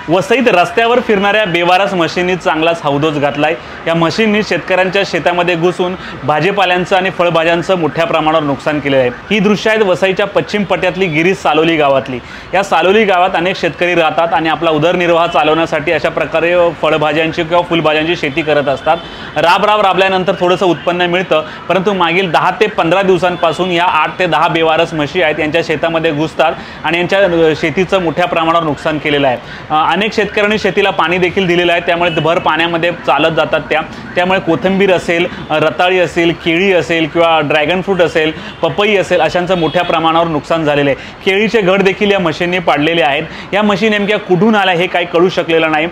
वसईत रस्त्यावर फिरणाऱ्या बेवारस म्हशींनी चांगलाच हौदोस घातलाय। या म्हशींनी शेतकऱ्यांच्या शेतामध्ये घुसून भाजीपाल्यांचं आणि फळभाज्यांचं मोठ्या प्रमाणावर नुकसान केले आहे। ही दृश्य आहेत वसईच्या पश्चिम पट्ट्यातली गिरीश सालोली गावातली। या सालोली गावात अनेक शेतकरी राहतात आणि आपला उदरनिर्वाह चालवण्यासाठी अशा प्रकारे फळभाज्यांची किंवा फुलभाज्यांची शेती करत असतात। राबल्यानंतर थोडंसं उत्पन्न मिळतं, परंतु मागील 10 ते 15 दिवसांपासून या 8 ते 10 बेवारस म्हशी आहेत यांच्या शेतामध्ये घुसतात आणि यांच्या शेतीचं मोठ्या प्रमाणावर नुकसान केलेलं आहे। अनेक शेतकऱ्यांनी शेतीला पाणी देखील दिलेलं आहे, त्यामुळे भर पाण्यामध्ये चालत जातात त्यामुळे कोथिंबीर असेल, रताळी असेल, केळी असेल किंवा ड्रॅगन फ्रूट असेल, पपई असेल अशांचं मोठ्या प्रमाणावर नुकसान झालेलं आहे। केळीचे घड देखील या म्हशींनी पाडलेले आहेत। या म्हशी नेमक्या कुठून आल्या हे काही कळू शकलेलं नाही।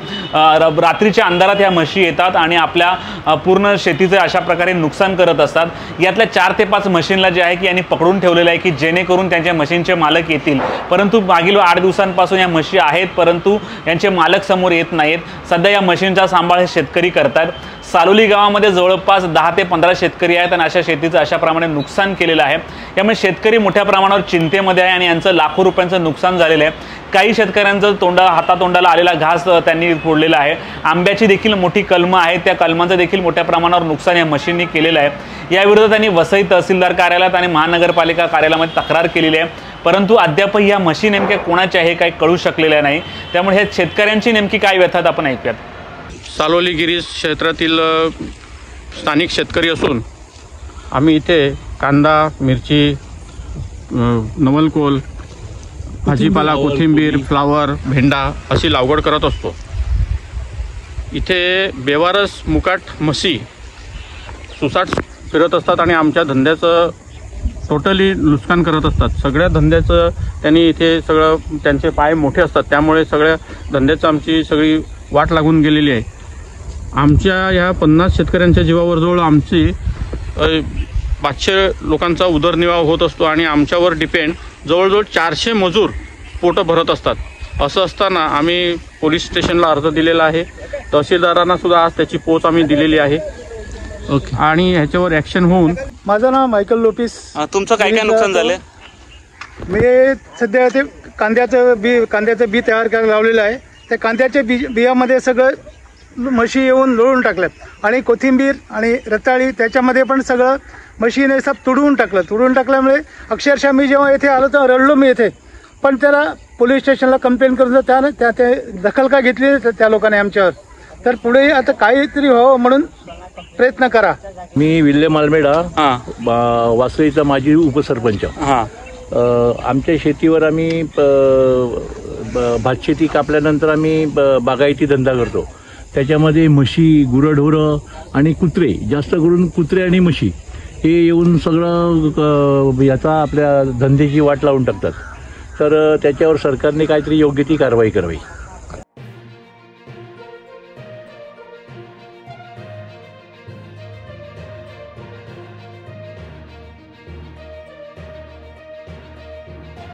रात्रीच्या अंधारात या म्हशी येतात आणि आपल्या पूर्ण शेतीचे अशा प्रकारे नुकसान करत असतात। यातल्या 4 ते 5 म्हशींना जे आहे की यांनी पकडून ठेवलेलं आहे की जेणेकरून त्यांच्या म्हशींचे मालक येतील, परंतु मागील 8 दिवसांपासून या म्हशी आहेत परंतु यांचे मालक समोर येत नाहीत। सध्या या म्हशींचा सांभाळ हे शेतकरी करतात। सालोली गावामध्ये जवळपास 10 ते 15 शेतकरी आहेत आणि अशा शेतीचं अशा प्रमाणे नुकसान केलेलं आहे। त्यामुळे शेतकरी मोठ्या प्रमाणावर चिंतेमध्ये आहे आणि यांचं लाखो रुपयांचं नुकसान झालेलं आहे। काही शेतकऱ्यांचं हातातोंडाला आलेला घास त्यांनी फोडलेला आहे। आंब्याची देखील मोठी कलमं आहेत, त्या कलमांचं देखील मोठ्या प्रमाणावर नुकसान या म्हशींनी केलेलं आहे। याविरोधात त्यांनी वसई तहसीलदार कार्यालयात आणि महानगरपालिका कार्यालयामध्ये तक्रार केलेली आहे, परंतु अद्यापही या म्हशी नेमक्या कोणाच्या आहे काही कळू शकलेल्या नाही। त्यामुळे हे शेतकऱ्यांची नेमकी काय व्यथा आपण ऐकूयात। सालोली गिरीश क्षेत्रातील स्थानिक शेतकरी असून आम्ही इथे कांदा, मिरची, नवलकोल, भाजीपाला, कोथिंबीर, फ्लावर, भेंडा अशी लागवड करत असतो। इथे बेवारस मुकाट म्हशी सुसाट फिरत असतात आणि आमच्या धंद्याचं टोटली नुकसान करत असतात। सगळ्या धंद्याचं त्यांनी इथे सगळं त्यांचे पाय मोठे असतात, त्यामुळे सगळ्या धंद्याचं आमची सगळी वाट लागून गेलेली आहे। आमच्या ह्या 50 शेतकऱ्यांच्या जीवावर जवळ आमची 500 लोकांचा उदरनिर्वाह होत असतो आणि आमच्यावर डिपेंड जवळजवळ 400 मजूर पोटं भरत असतात। असं असताना आम्ही पोलीस स्टेशनला अर्ज दिलेला आहे, तहसीलदारांना सुद्धा आज त्याची पोच आम्ही दिलेली आहे आणि ह्याच्यावर ॲक्शन होऊन। माझं नाव मायकल लोपिस। तुमचं काय काय नुकसान झालं? मी सध्या ते कांद्याचं बी तयार करायला लावलेलं आहे। त्या कांद्याच्या बियामध्ये सगळं म्हशी येऊन लोळून टाकल्यात आणि कोथिंबीर आणि रताळी त्याच्यामध्ये पण सगळं म्हशीने सब तुडवून टाकल्यामुळे अक्षरशः मी जेव्हा येथे आलो तर रडलो मी येथे, पण त्याला पोलीस स्टेशनला कंप्लेंट करून त्या दखल का घेतली त्या लोकांनी आमच्यावर, तर पुढे आता काहीतरी व्हावं म्हणून प्रयत्न करा। मी विल्यम आल्मेडा, वासळीचा माजी उपसरपंच। आमच्या शेतीवर आम्ही भातशेती कापल्यानंतर आम्ही बागायती धंदा करतो। त्याच्यामध्ये म्हशी, गुरंढोरं आणि कुत्रे, जास्त करून कुत्रे आणि म्हशी हे येऊन सगळं याचा आपल्या धंद्याची वाट लावून टाकतात। तर त्याच्यावर सरकारने काहीतरी योग्य ती कारवाई करावी।